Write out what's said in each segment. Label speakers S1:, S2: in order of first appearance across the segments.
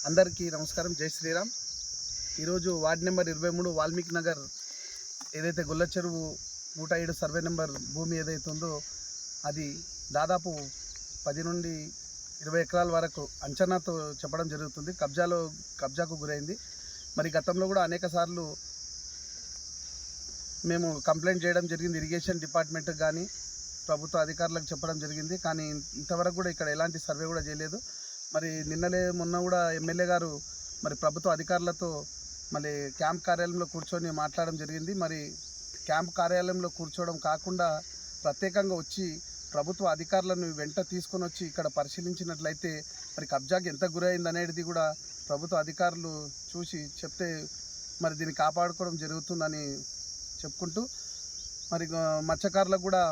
S1: అందరికీ నమస్కారం. జై శ్రీరామ్. ఈరోజు వార్డ్ నెంబర్ 23 వాల్మీకి నగర్ ఏదైతే గొల్ల చెరువు 107 సర్వే నెంబర్ భూమి ఏదైతే ఉందో అది దాదాపు 10 నుండి 20 ఎకరాల వరకు అంచనాతో చెప్పడం జరుగుతుంది. కబ్జాకు గురైంది. మరి గతంలో కూడా అనేక సార్లు మేము కంప్లైంట్ చేయడం జరిగింది. ఇరిగేషన్ డిపార్ట్మెంట్కి కానీ ప్రభుత్వ అధికారులకు చెప్పడం జరిగింది. కానీ ఇంతవరకు కూడా ఇక్కడ ఎలాంటి సర్వే కూడా చేయలేదు. మరి మొన్న కూడా ఎమ్మెల్యే గారు మరి ప్రభుత్వ అధికారులతో మళ్ళీ క్యాంప్ కార్యాలయంలో కూర్చొని మాట్లాడడం జరిగింది. మరి క్యాంప్ కార్యాలయంలో కూర్చోవడం కాకుండా ప్రత్యేకంగా వచ్చి ప్రభుత్వ అధికారులను వెంట తీసుకొని వచ్చి ఇక్కడ పరిశీలించినట్లయితే మరి కబ్జాకి ఎంత గురైంది అనేది కూడా ప్రభుత్వ అధికారులు చూసి చెప్తే మరి దీన్ని కాపాడుకోవడం జరుగుతుందని చెప్పుకుంటూ మరి మత్స్యకారులకు కూడా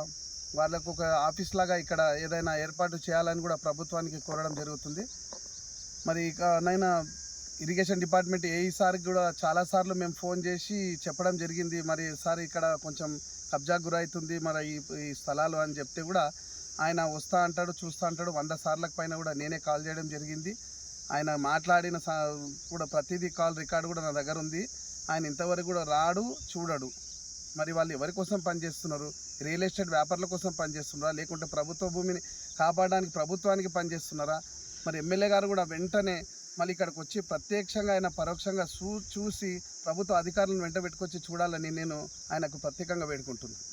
S1: వాళ్ళకు ఒక ఆఫీస్ లాగా ఇక్కడ ఏదైనా ఏర్పాటు చేయాలని కూడా ప్రభుత్వానికి కోరడం జరుగుతుంది. మరి నైనా ఇరిగేషన్ డిపార్ట్మెంట్ ఏఈ సార్కి కూడా చాలాసార్లు మేము ఫోన్ చేసి చెప్పడం జరిగింది. మరి సార్ ఇక్కడ కొంచెం కబ్జా గురవుతుంది మరి ఈ స్థలాలు అని చెప్తే కూడా ఆయన వస్తా అంటాడు, చూస్తా అంటాడు. 100 సార్లకు పైన కూడా నేనే కాల్ చేయడం జరిగింది. ఆయన మాట్లాడిన కూడా ప్రతిదీ కాల్ రికార్డు కూడా నా దగ్గర ఉంది. ఆయన ఇంతవరకు కూడా రాడు, చూడడు. మరి వాళ్ళు ఎవరి కోసం పనిచేస్తున్నారు? రియల్ ఎస్టేట్ వ్యాపారుల కోసం పనిచేస్తున్నారా, లేకుంటే ప్రభుత్వ భూమిని కాపాడడానికి ప్రభుత్వానికి పనిచేస్తున్నారా? మరి ఎమ్మెల్యే గారు కూడా వెంటనే మళ్ళీ ఇక్కడికి వచ్చి ప్రత్యక్షంగా ఆయన పరోక్షంగా చూసి ప్రభుత్వ అధికారులను వెంట పెట్టుకొచ్చి చూడాలని నేను ఆయనకు ప్రత్యేకంగా వేడుకుంటున్నాను.